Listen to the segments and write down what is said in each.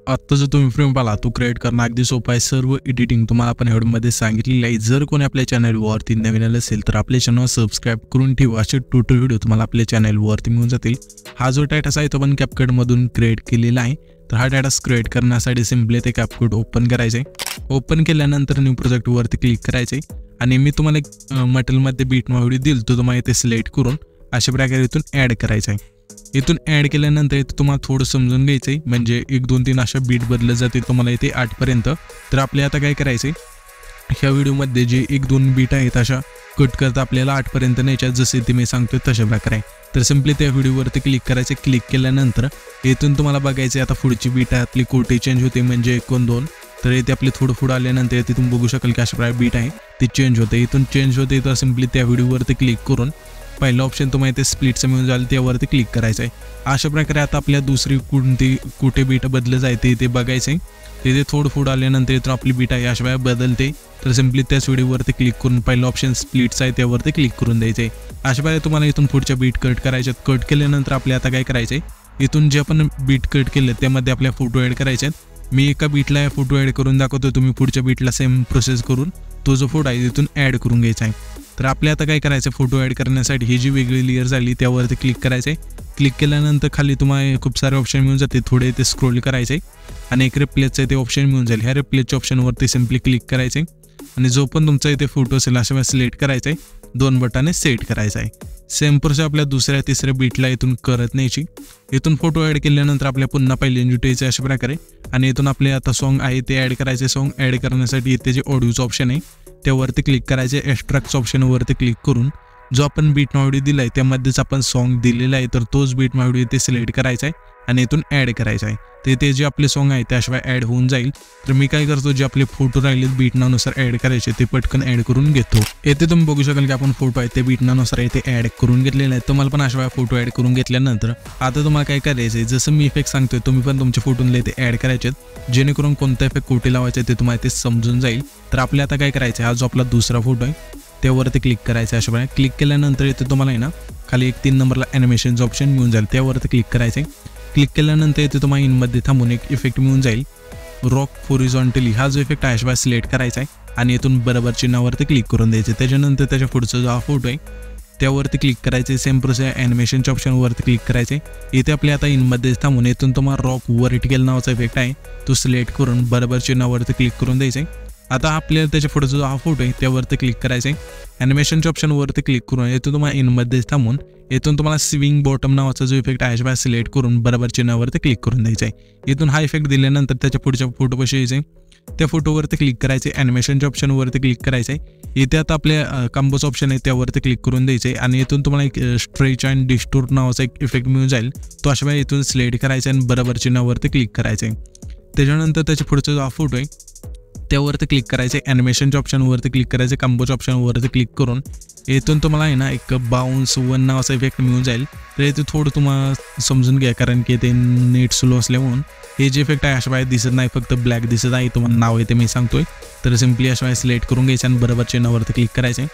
आत्ता जो तुम्ही फ्रेम पाहिला तो क्रिएट करणं अगदी सोपं आहे. सर्व एडिटिंग तुम्हाला आपण व्हिडिओमध्ये सांगितलेलं आहे. जर कोणी आपल्या चॅनलवरती नवीन आलं असेल तर आपल्या चॅनल सबस्क्राईब करून ठेवा. असे ट्युटोरियल व्हिडिओ तुम्हाला आपल्या चॅनलवरती मिळून जातील. हा जो टायटस आहे तो पण कॅपकटमधून क्रिएट केलेला आहे. तर हा टायटस क्रिएट करण्यासाठी सिम्पली ते कॅपकट ओपन करायचं आहे. ओपन केल्यानंतर न्यू प्रोजेक्टवरती क्लिक करायचं आहे आणि मी तुम्हाला एक मटेरियलमध्ये बीट व्हिडिओ दिल तो तुम्हाला इथे सिलेक्ट करून अशा प्रकारे इथून ॲड करायचं आहे. इथून ॲड केल्यानंतर इथे तुम्हाला थोडं समजून घ्यायचं आहे. म्हणजे 1 2 3 अशा बीट बदलत जातील तुम्हाला इथे 8 पर्यंत. तर आपल्याला आता काय करायचं आहे, ह्या व्हिडिओमध्ये जे 1 2 बीट आहेत अशा कट करता आपल्याला 8 पर्यंत न्यायच्या, जसे ते मी सांगतोय तशा प्रकारे. तर सिम्पली त्या व्हिडिओवरती क्लिक करायचे. क्लिक केल्यानंतर इथून तुम्हाला बघायचं आता पुढची बीट आहे आपली कोठे चेंज होते, म्हणजे 1 2. तर इथे आपले थोडं पुढं आल्यानंतर इथे तुम्ही बघू शकाल की अशा प्रकारे बीट आहे ती चेंज होते. इथून चेंज होते तर सिम्पली त्या व्हिडिओवरती क्लिक करून पहिलं ऑप्शन तुम्हाला इथे स्प्लिटचं मिळून जाईल त्यावरती क्लिक करायचं आहे. अशा प्रकारे आता आपल्या दुसरी कुठे बीट बदलत जायते ते बघायचं आहे. तिथे थोडं पुढं आल्यानंतर इथं आपली बीट आहे अशा वेळा बदलते. तर सिम्पली त्याच व्हिडिओवरती क्लिक करून पहिलं ऑप्शन स्प्लिट्स आहे त्यावरती क्लिक करून द्यायचं आहे. अशा वेळा तुम्हाला इथून पुढच्या बीट कट करायच्यात. कट केल्यानंतर आपल्या आता काय करायचं आहे, इथून जे आपण बीट कट केले त्यामध्ये आपल्या फोटो ॲड करायचे आहेत. मी एका बीटला फोटो ॲड करून दाखवतो, तुम्ही पुढच्या बीटला सेम प्रोसेस करून तो जो फोटो आहे तिथून ॲड करून घ्यायचा आहे. तर आपल्या आता काय करायचं, फोटो ॲड करण्यासाठी ही जी वेगळी लेअर झाली त्यावरती क्लिक करायचं आहे. क्लिक केल्यानंतर खाली तुम्हाला खूप सारे ऑप्शन मिळून जाते. थोडे ते स्क्रोल करायचे आहे आणि एक रिप्लेसचं आहे ते ऑप्शन मिळून जाईल. ह्या रिप्लेसच्या ऑप्शनवरती सिम्पली क्लिक करायचे आणि जो पण तुमचा इथे फोटो असेल अशा वेळेस सिलेक्ट करायचा आहे. 2 बटने सेट करायचा आहे. सेम प्रोसेस आपल्या दुसऱ्या तिसऱ्या बीटला इथून करत न्यायची. इथून फोटो ॲड केल्यानंतर आपल्या पुन्हा पहिले इंजुटायचे अशा प्रकारे आणि इथून आपले आता सॉन्ग आहे ते ॲड करायचे. सॉन्ग ॲड करण्यासाठी इथे जे ऑडिओचं ऑप्शन आहे त्यावरती क्लिक करायचे. एक्स्ट्रॅक्टच्या ऑप्शनवरती क्लिक करून जो आपण बीट व्हिडिओ दिला आहे त्यामध्येच आपण सॉन्ग दिलेला आहे तर तोच बीट व्हिडिओ इथे सिलेक्ट करायचा आहे आणि इथून ॲड करायचा आहे. ते जे आपले सॉन्ग आहे त्याशिवाय ॲड होऊन जाईल. तर मी काय करतो, जे आपले फोटो राहिलेत बीटनानुसार ॲड करायचे ते पटकन ॲड करून घेतो. येथे तुम्ही बघू शकाल की आपण फोटो आहे ते बीटनानुसार इथे ॲड करून घेतलेले आहेत. तुम्हाला पण अशा फोटो ॲड करून घेतल्यानंतर आता तुम्हाला काय करायचं आहे, जसं मी इफेक्ट सांगतोय तुम्ही पण तुमच्या फोटोला इथे ॲड करायचे आहेत, जेणेकरून कोणता इफेक्ट कुठे लावायचा आहे ते तुम्हाला इथे समजून जाईल. तर आपल्या आता काय करायचं आहे, हा जो आपला दुसरा फोटो आहे त्यावरती क्लिक करायचं. अशा प्रकारे क्लिक केल्यानंतर इथे तुम्हाला आहे ना खाली एक 3 नंबरला ॲनिमेशनचं ऑप्शन मिळून जाईल त्यावरती क्लिक करायचं आहे. क्लिक केल्यानंतर इथे तुम्हाला इनमध्ये थांबून एक इफेक्ट मिळून जाईल, रॉक हॉरिझॉन्टली. हा जो इफेक्ट आहे अशा सिलेक्ट करायचा आहे आणि इथून बरोबर चिन्हावरती क्लिक करून द्यायचं. त्याच्यानंतर त्याच्या पुढचा जो हा फोटो आहे त्यावरती क्लिक करायचे. सेम प्रोसेस ॲनिमेशनच्या ऑप्शनवरती क्लिक करायचे. इथे आपले आता इनमध्ये थांबून इथून तुम्हाला रॉक व्हर्टिकल नावाचा इफेक्ट आहे तो सिलेक्ट करून बरोबर चिन्हावरती क्लिक करून द्यायचं आहे. आता आपल्याला त्याच्या पुढचा जो हा फोटो आहे त्यावरती क्लिक करायचं आहे. ॲनिमेशनच्या ऑप्शनवरती क्लिक करून इथून तुम्हाला इनमध्ये थांबून इथून तुम्हाला स्विंग बॉटम नावाचा जो इफेक्ट आहे सिलेक्ट करून बरोबर चिन्हावरती क्लिक करून द्यायचं आहे. इथून हा इफेक्ट दिल्यानंतर त्याच्या पुढच्या फोटोपाशी यायचं आहे, त्या फोटोवरती क्लिक करायचे. ॲनिमेशनच्या ऑप्शनवरती क्लिक करायचं आहे. इथे आता आपल्या कॉम्बोचं ऑप्शन आहे त्यावरती क्लिक करून द्यायचं आहे आणि इथून तुम्हाला एक स्ट्रेच अँड डिस्टोर्ट नावाचा एक इफेक्ट मिळून जाईल. तो अशा वेळी इथून सिलेक्ट करायचा आणि बरोबर चिन्हावरती क्लिक करायचं आहे. त्याच्यानंतर त्याच्या पुढचा जो हा फोटो आहे त्यावरती क्लिक करायचे. ॲनिमेशनच्या ऑप्शनवरती क्लिक करायचे. कॉम्बोच्या ऑप्शनवरती क्लिक करून इथून तुम्हाला आहे ना एक बाउन्स 1 नावाचा इफेक्ट मिळून जाईल. तर इथे थोडं तुम्हाला समजून घ्या, कारण की ते नेट स्लो असल्यामुळं हे जे इफेक्ट आहे अशा बाहेर दिसत नाही, फक्त ब्लॅक दिसत आहे. तुम्हाला नाव आहे ते मी सांगतोय. तर सिम्पली अशा बाहेर सिलेक्ट करून घ्यायचं आणि बरोबर चिन्हावरती क्लिक करायचे.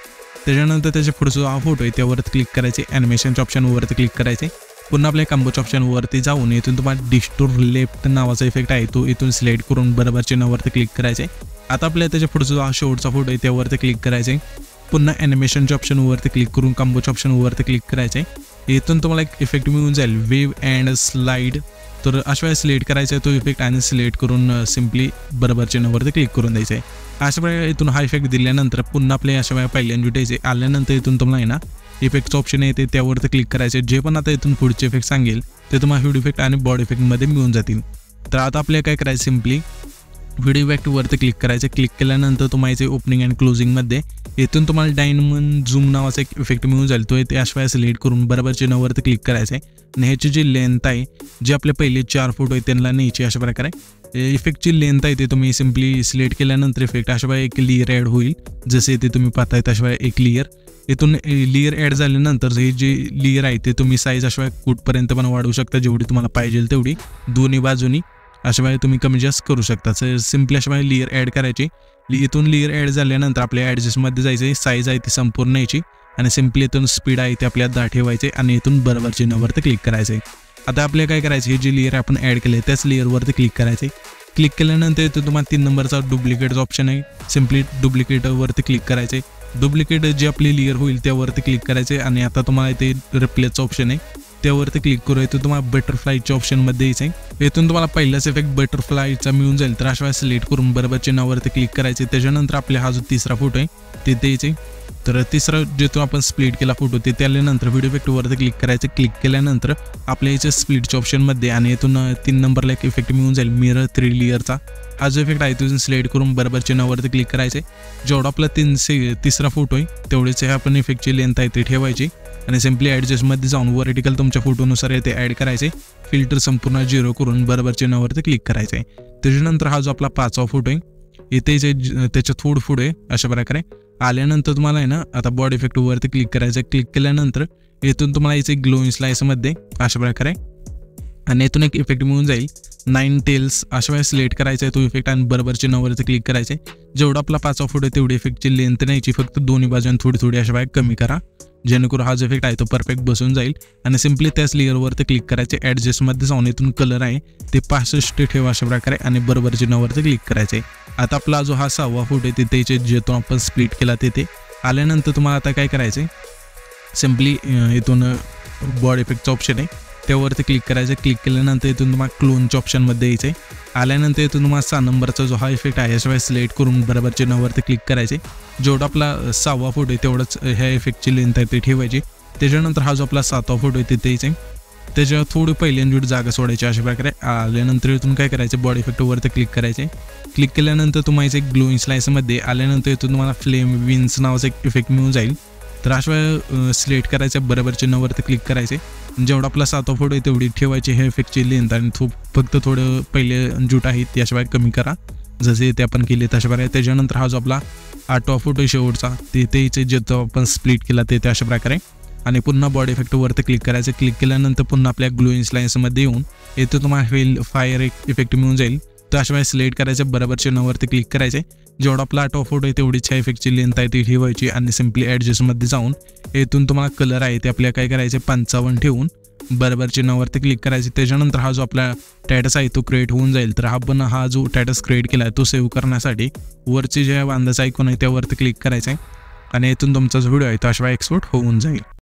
त्याच्यानंतर त्याच्या पुढचा हा फोटो आहे त्यावरती क्लिक करायचे. ॲनिमेशनच्या ऑप्शनवरती क्लिक करायचे. पुन्हा आपल्या कॉम्बोच्या ऑप्शनवरती जाऊन इथून तुम्हाला डिस्टोर लेफ्ट नावाचा इफेक्ट आहे तो इथून सिलेक्ट करून बरोबर चिन्हावरती क्लिक करायचे. आता आपल्याला त्याच्या पुढचा जो हा शेवटचा फोटो आहे त्यावरती क्लिक करायचे. पुन्हा ॲनिमेशनच्या ऑप्शनवरती क्लिक करून कॉम्बोच्या ऑप्शनवरती क्लिक करायचे. इथून तुम्हाला एक इफेक्ट मिळून जाईल, वेव अँड स्लाईड. तर अशा वेळेस सिलेक्ट करायचा आहे तो इफेक्ट आणि सिलेक्ट करून सिम्पली बरोबर चिन्हावरती क्लिक करून द्यायचं आहे. अशा वेळेला इथून हा इफेक्ट दिल्यानंतर पुन्हा आपल्या अशा वेळेला पहिल्यांदा जुटायचे. आल्यानंतर इथून तुम्हाला आहे ना इफेक्टचं ऑप्शन आहे ते त्यावरती क्लिक करायचे. जे पण आता इथून पुढचे इफेक्ट सांगेल ते तुम्हाला व्हिडिओ इफेक्ट आणि बॉडी इफेक्टमध्ये मिळून जातील. तर आता आपल्याला काय करायचं, सिम्पली व्हिडिओ इफेक्टवरती क्लिक करायचं. क्लिक केल्यानंतर तुम्हाला ओपनिंग अँड क्लोजिंगमध्ये इथून तुम्हाला डायमंड झूम नावाचा एक इफेक्ट मिळून जाईल. तो इथे अशा सिलेक्ट करून बरोबर चिन्हावरती क्लिक करायचं आहे आणि ह्याची जी लेंथ आहे जे आपले पहिले 4 फोटो आहेत त्यांना न्यायची. अशा प्रकारे इफेक्टची लेंथ आहे ते तुम्ही सिम्पली सिलेक्ट केल्यानंतर इफेक्ट अशा एक लेअर ॲड होईल. जसे ते तुम्ही पाहताय तशा एक लेअर इथून लेअर ॲड झाल्यानंतर हे जे लेअर आहे ते तुम्ही साईज अशा कुठपर्यंत पण वाढवू शकता, जेवढी तुम्हाला पाहिजे तेवढी. दोन्ही बाजूनी अशा वेळी तुम्ही कमी जास्त करू शकता. सिम्पली अशा वेळी लेअर ॲड करायची. इथून लेअर ॲड झाल्यानंतर आपल्या ॲडजस्टमध्ये जायचं. साईज आहे ती संपूर्ण यायची आणि सिम्पली इथून स्पीड आहे ते आपल्याला ठेवायचे आणि इथून बरोबर चिन्हावरती क्लिक करायचं आहे. आता आपल्याला काय करायचं, हे जे लेअर आपण ॲड केले त्याच लेअरवरती क्लिक करायचे. क्लिक केल्यानंतर इथे तुम्हाला 3 नंबरचा डुप्लिकेटचा ऑप्शन आहे. सिम्पली डुप्लिकेटवरती क्लिक करायचे. डुप्लिकेट जे आपली लेअर होईल त्यावरती क्लिक करायचे आणि आता तुम्हाला इथे रिप्लेसचा ऑप्शन आहे त्यावरती क्लिक करू. इथून तुम्हाला बटरफ्लायच्या ऑप्शनमध्ये यायचं आहे. इथून तुम्हाला पहिलाच इफेक्ट बटरफ्लायचा मिळून जाईल. तर अशा वेळेस सिलेक्ट करून बरोबर चिन्हावरती क्लिक करायचे. त्याच्यानंतर आपले हा जो तिसरा फोटो आहे तिथे यायचे. तर तिसरा जिथून आपण स्प्लिट केला फोटो तिथे आल्यानंतर व्हिडिओ इफेक्टवरती क्लिक करायचं. क्लिक केल्यानंतर आपल्या याच्या स्प्लिटच्या ऑप्शनमध्ये आणि इथून 3 नंबरला एक इफेक्ट मिळून जाईल मिरर 3 लेअरचा. हा जो इफेक्ट आहे तिथून सिलेक्ट करून बरोबर चिन्हावरती क्लिक करायचे. जेवढा आपला तिसरा फोटो आहे तेवढेच आपण इफेक्टची लेंथ आहे ती ठेवायची आणि सिम्पली ॲडजस्टमध्ये जाऊन वर्टिकल तुमच्या फोटोनुसार ते ॲड करायचे. फिल्टर संपूर्ण 0 करून बरोबर चिन्हावरती क्लिक करायचं आहे. त्याच्यानंतर हा जो आपला 5वा फोटो आहे इथे जे त्याच्या थोडं पुढे अशा प्रकारे आल्यानंतर तुम्हाला आहे ना आता बॉडी इफेक्टवरती क्लिक करायचं. क्लिक केल्यानंतर इथून तुम्हाला याचे ग्लोइंग स्लाइसमध्ये अशा प्रकारे आणि इथून एक इफेक्ट मिळून जाईल 9 टेल्स. अशा वेळेस सिलेक्ट करायचा आहे तो इफेक्ट आणि बरोबर चिन्हावरती क्लिक करायचे. जेवढा आपला 5वा फोटो आहे तेवढी इफेक्टची लेंथ न्यायची, फक्त दोन्ही बाजून थोडी थोडी अशा वेळेस कमी करा जेणेकरून हा जो इफेक्ट आहे तो परफेक्ट बसून जाईल. आणि सिम्पली त्याच लेअरवरती क्लिक करायचे. ॲडजस्टमध्ये जाऊन इथून कलर आहे ते 65 ठेवा अशा प्रकारे आणि बरोबर चिन्हावरती क्लिक करायचे. आता आपला जो हा 6वा फोटो आहे तिथे जेथून आपण स्प्लिट केला तिथे आल्यानंतर तुम्हाला आता काय करायचं, सिम्पली इथून बॉडी इफेक्टचा ऑप्शन आहे त्यावरती क्लिक करायचं. क्लिक केल्यानंतर इथून तुम्हाला क्लोनच्या ऑप्शनमध्ये यायचं आहे. आल्यानंतर इथून तुम्हाला 6 नंबरचा जो हा इफेक्ट आहे याशिवाय सिलेक्ट करून बरोबर चिन्हावरती क्लिक करायचे. जेवढा आपला 6वा फोटो आहे तेवढंच ह्या इफेक्टची लेंथ आहे ती ठेवायची. त्याच्यानंतर हा जो आपला 7वा फोटो आहे तिथे यायचं आहे. त्याच्यावर थोडी पहिल्यांदा जागा सोडायची अशा प्रकारे. आल्यानंतर इथून काय करायचं, बॉडी इफेक्टवरती क्लिक करायचे. क्लिक केल्यानंतर तुम्हाला एक ग्लोइंग स्लाइसमध्ये आल्यानंतर इथून तुम्हाला फ्लेम विन्स नावाचा एक इफेक्ट मिळून जाईल. तर अशा वेळेस सिलेक्ट करायचं बरोबर चिन्हावरती क्लिक करायचे. जेवढा आपला 7वा फोटो आहे तेवढी ठेवायची हे इफेक्टची लेंथ आणि फक्त थोडं पहिले जूट आहे ती अशा कमी करा जसे ते आपण केले तशा प्रकारे. त्याच्यानंतर हा जो आपला 8वा फोटो शेवटचा ते जिथं आपण स्प्लिट केला ते अशा प्रकारे आणि पुन्हा बॉडी इफेक्टवरती क्लिक करायचं. क्लिक केल्यानंतर पुन्हा आपल्या ग्लोइंग स्लाइसमध्ये येऊन येथे तुम्हाला फायर एक इफेक्ट मिळून जाईल. तर अशा वेळेस सिलेक्ट करायचं बरोबर चिन्हावरती क्लिक करायचे. जेवढा आपला 8वा फोटो आहे तेवढीच ह्या इफेक्टची लेंथ आहे ती ठेवायची आणि सिम्पली ॲडजस्टमध्ये जाऊन येथून तुम्हाला कलर आहे ते आपल्याला काय करायचे 55 ठेवून बरोबर चिन्हावरती क्लिक करायचे. त्याच्यानंतर हा जो आपला स्टॅटस आहे तो क्रिएट होऊन जाईल. तर आपण हा जो स्टॅटस क्रिएट केला आहे तो सेव्ह करण्यासाठी वरची जे बांधाचा आयकॉन आहे त्यावरती क्लिक करायचं आहे आणि इथून तुमचा जो व्हिडिओ आहे तो अशा एक्सपोर्ट होऊन जाईल.